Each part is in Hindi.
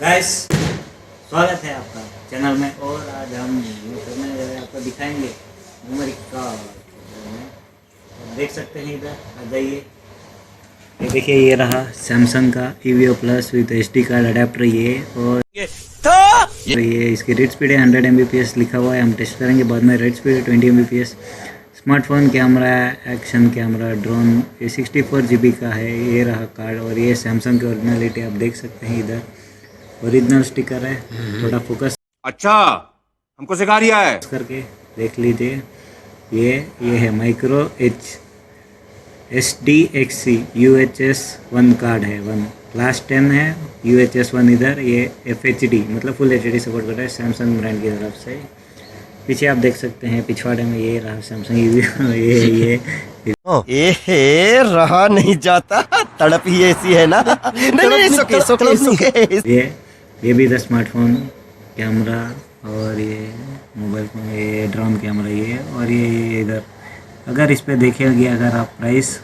गाइस, स्वागत है आपका चैनल में। और आज हम आपको दिखाएंगे मेमोरी कार्ड। देख सकते हैं, इधर आ जाइए। ये देखिए, ये रहा सैमसंग का EVO plus with SD card adapter. ये और ये इसकी रीड स्पीड है 100 Mbps लिखा हुआ है। हम टेस्ट करेंगे बाद में। रीड स्पीड है 20 Mbps। Smartphone camera, action camera, drone, ये 64 GB का है। ये रहा कार्ड। और ये सैमसंग की ओरिजिनलिटी आप देख सकते हैं। इधर ओरिजिनल स्टिकर है। थोड़ा फोकस अच्छा, हमको सिखा रिया है करके देख लीजिए। ये है माइक्रो SDXC UHS 1 कार्ड है। 1 क्लास 10 है। UHS 1 इधर। ये FHD मतलब फुल HD सपोर्ट कर रहा है सैमसंग ब्रांड की तरफ से। पीछे आप देख सकते हैं पिछवाड़े में ये रहा सैमसंग ये ये रहा नहीं जाता, तड़प ही ऐसी है ना। नहीं, सुके। ये भी था स्मार्टफोन कैमरा। और ये मोबाइल फोन, ये ड्रोन कैमरा, ये और ये इधर। अगर इस पे देखेंगे, अगर आप प्राइस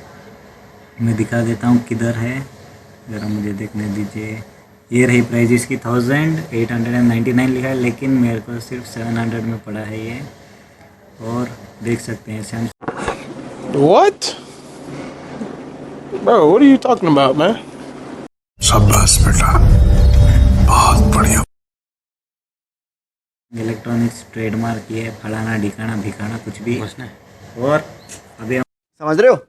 मैं दिखा देता हूँ किधर है, ज़रा मुझे देखने दीजिए। ये रही प्राइस इसकी 1899 लिखा है, लेकिन मेरे को सिर्फ 700 में पड़ा है ये। और देख सकते हैं Samsung. What? Bro, what are you talking about, man? शाबाश बेटा, बहुत बढ़िया। इलेक्ट्रॉनिक्स ट्रेडमार्क ये फलाना ढिकाना भिखाना कुछ भी। और अभी समझ रहे हो आप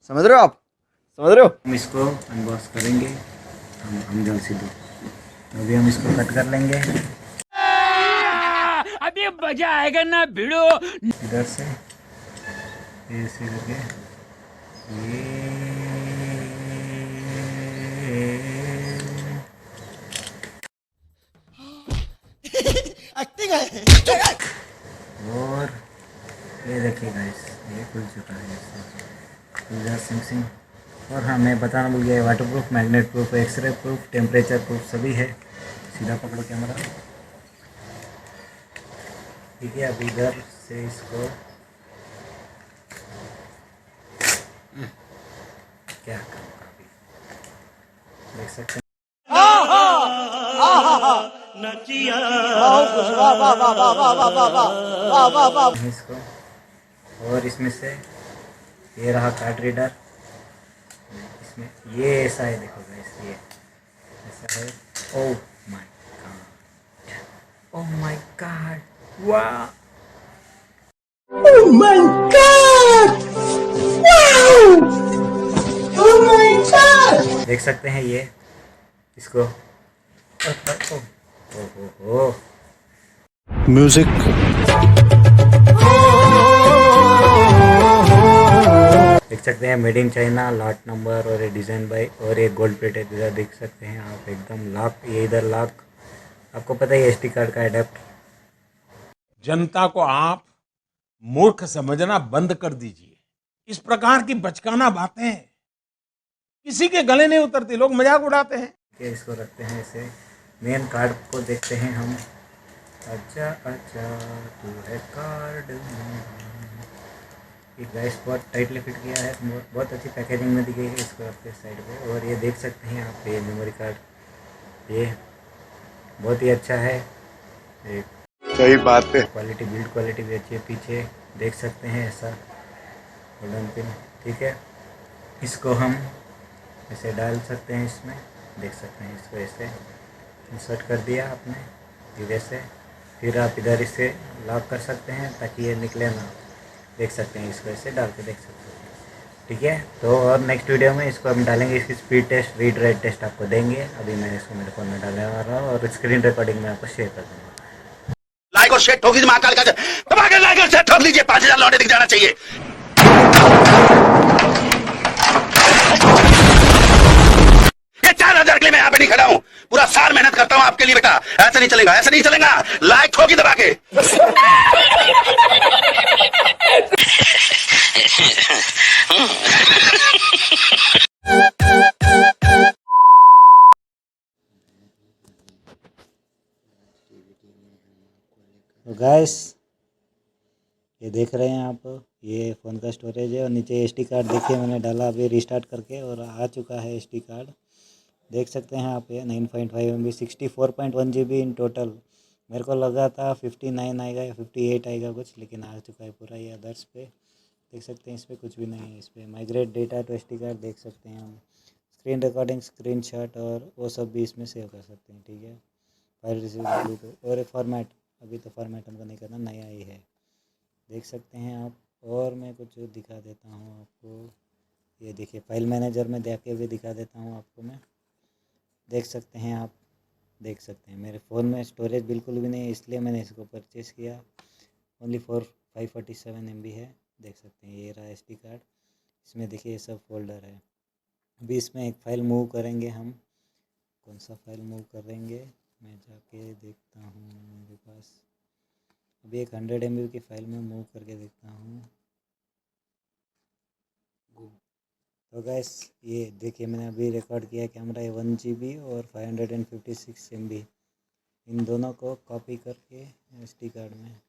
समझ रहे हो। हम इसको अनबॉक्स करेंगे। हम जल्द से जल्द। तो अभी हम इसको कट कर लेंगे। अभी मजा आएगा ना भिड़ो। इधर से ऐसे करके ये एक्टिंग है। और ये देखिए गाइस, ये खुल चुका है इधर सिंग। और हाँ, मैं बताना भूल गया, waterproof, magnet proof, x-ray proof, temperature proof सभी है। सीधा पकड़ो कैमरा। ठीक है, अब इधर से इसको क्या करूँगा अभी, देख सकते हैं इसको। और इसमें से ये रहा कार्ड रीडर। इसमें ये ऐसा है, देखो गाइस, ये ऐसा है। Oh my God, oh my God, वाह, Oh my God! Wow! Oh my God! देख सकते हैं ये इसको। ओह म्यूजिक। देख सकते हैं made in China, lot number, और ये डिज़ाइन बाय, और ये गोल्ड प्लेटेड। इधर देख सकते हैं आप एकदम लॉक। ये इधर लॉक, आपको पता है SD कार्ड का अडेप्ट। जनता को आप मूर्ख समझना बंद कर दीजिए। इस प्रकार की बचकाना बातें किसी के गले नहीं उतरती, लोग मजाक उड़ाते हैं। इसको रखते हैं ऐसे। मेन कार्ड को देखते हैं हम। अच्छा अच्छा, तू है कार्ड। ये गैस बहुत टाइटली फिट किया है, बहुत अच्छी पैकेजिंग में दी गई है। इसको रखते हैं साइड पे। और ये देख सकते हैं आप, ये मेमोरी कार्ड, ये बहुत ही अच्छा है। एक सही बात है। क्वालिटी, बिल्ड क्वालिटी भी अच्छी है। पीछे देख सकते हैं ऐसा गोल्डन पिन। ठीक है, इसको हम ऐसे डाल सकते हैं इसमें। देख सकते हैं, इसको ऐसे इंसर्ट कर दिया आपने धीरे से। फिर आप इधर इसे लॉक कर सकते हैं ताकि ये निकले ना। देख सकते हैं, इसको ऐसे डाल के देख सकते हैं। ठीक है, तो और नेक्स्ट वीडियो में इसको हम डालेंगे, इसकी speed test, read write test आपको देंगे। अभी मैं इसको मेरे फ़ोन में डालने वाला हूँ और स्क्रीन रिकॉर्डिंग में आपको शेयर कर दूँगा। लाइक और शेयर ठोक दीजिए, महाकाल का दबा के लाइक और शेयर ठोक लीजिए। 5000 लौटे दिख जाना चाहिए। ये 4000 के लिए मैं यहाँ पे नहीं खड़ा हूँ। पूरा साल मेहनत करता हूँ आपके लिए बेटा। ऐसा नहीं चलेगा, ऐसा नहीं चलेगा। लाइक ठोकी दबा के। तो गाइस, ये देख रहे हैं आप, ये फ़ोन का स्टोरेज है और नीचे एसडी कार्ड देखिए मैंने डाला अभी रिस्टार्ट करके और आ चुका है एसडी कार्ड। देख सकते हैं आप ये 9.5 MB 64.1 GB इन टोटल। मेरे को लगा था 59 आएगा या 58 आएगा कुछ, लेकिन आ चुका है पूरा ये अदर्स पे। देख सकते हैं इस पर कुछ भी नहीं है। इस पर migrate data to SD card देख सकते हैं हम। स्क्रीन रिकॉर्डिंग, स्क्रीनशॉट और वो सब भी इसमें सेव कर सकते हैं। ठीक है, फाइल रिसीव ब्लूटूथ और एक फॉर्मेट, अभी तो फॉर्मेट हमको नहीं करना, नया ही है। देख सकते हैं आप। और मैं कुछ दिखा देता हूँ आपको, ये देखिए फाइल मैनेजर में जाके भी दिखा देता हूँ आपको मैं। देख सकते हैं आप, देख सकते हैं मेरे फ़ोन में स्टोरेज बिल्कुल भी नहीं है, इसलिए मैंने इसको परचेज़ किया। ओनली 547 MB है। देख सकते हैं ये रहा एसडी कार्ड। इसमें देखिए ये सब फोल्डर है। अभी इसमें एक फ़ाइल मूव करेंगे हम। कौन सा फाइल मूव करेंगे मैं जाके देखता हूँ मेरे पास। अभी एक 100 MB की फ़ाइल में मूव करके देखता हूँ। तो गैस ये देखिए मैंने अभी रिकॉर्ड किया कैमरा है 1 GB और 556 MB। इन दोनों को कॉपी करके एसडी कार्ड में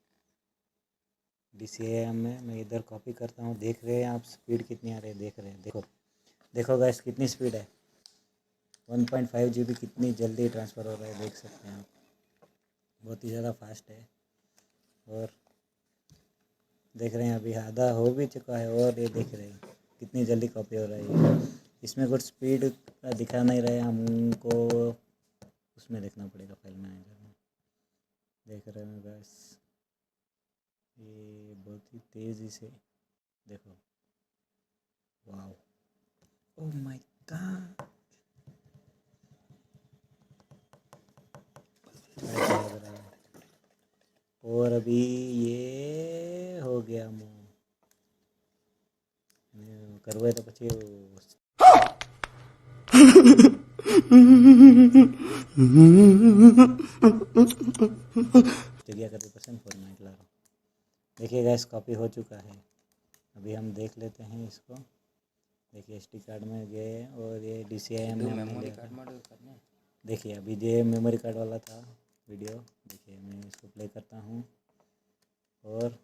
DCAM में मैं इधर कॉपी करता हूँ। देख रहे हैं आप स्पीड कितनी आ रही है, देख रहे हैं। देखो देखो गैस कितनी स्पीड है, 1.5 GB कितनी जल्दी ट्रांसफ़र हो रहा है, देख सकते हैं आप। बहुत ही ज़्यादा फास्ट है। और देख रहे हैं अभी आधा हो भी चुका है और ये देख रहे हैं कितनी जल्दी कॉपी हो रही है। इसमें कुछ स्पीड दिखा नहीं रहे, हमको उसमें देखना पड़ेगा फाइल मैनेजर में। देख रहे हैं बस ये बहुत ही तेज़ी से देखो। वाओ, ओह माय गॉड, ऐसा लग रहा है। और अभी ये हो गया मूव करवे तो પછી जगह करके पसंद फॉर्मेट ला रहा हूँ। देखिए गैस कॉपी हो चुका है। अभी हम देख लेते हैं इसको। देखिए एसडी कार्ड में गए और ये DCAM में हमने लिया था। देखिए अभी ये मेमोरी कार्ड वाला था वीडियो। देखिए मैं इसको प्ले करता हूँ और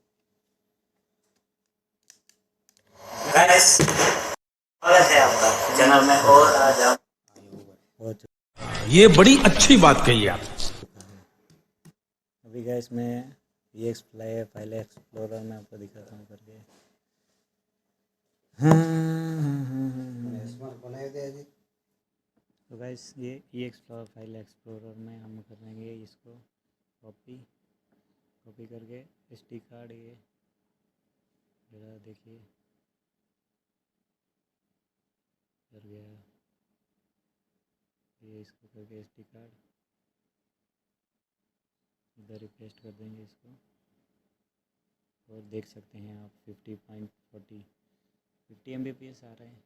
गाइस स्वागत है आपका चैनल में। और आज हम हो चुका ये बड़ी अच्छी बात कही आप। है। अभी गैस मैं ये फाइल एक्सप्लोरर में आपको दिखाता हूँ करके। तो गैस ये फाइल एक्सप्लोरर में हम करेंगे इसको कॉपी करके एसडी कार्ड ये जरा देखिए कर गया। ये इसको करके एसडी कार्ड इधर ही पेस्ट कर देंगे इसको। और देख सकते हैं आप 50 Mbps आ रहे हैं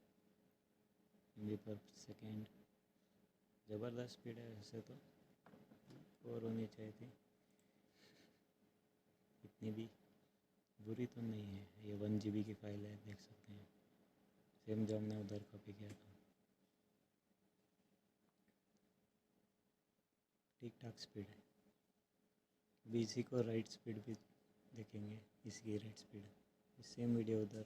MB/s। ज़बरदस्त स्पीड है वैसे तो, और होनी चाहिए थी, इतनी भी बुरी तो नहीं है। ये 1 GB की फ़ाइल है, देख सकते हैं सेम जो हमने उधर कॉपी किया था। ठीक ठाक स्पीड है। अभी इसी को राइट स्पीड भी देखेंगे, इसकी राइट स्पीड सेम वीडियो उधर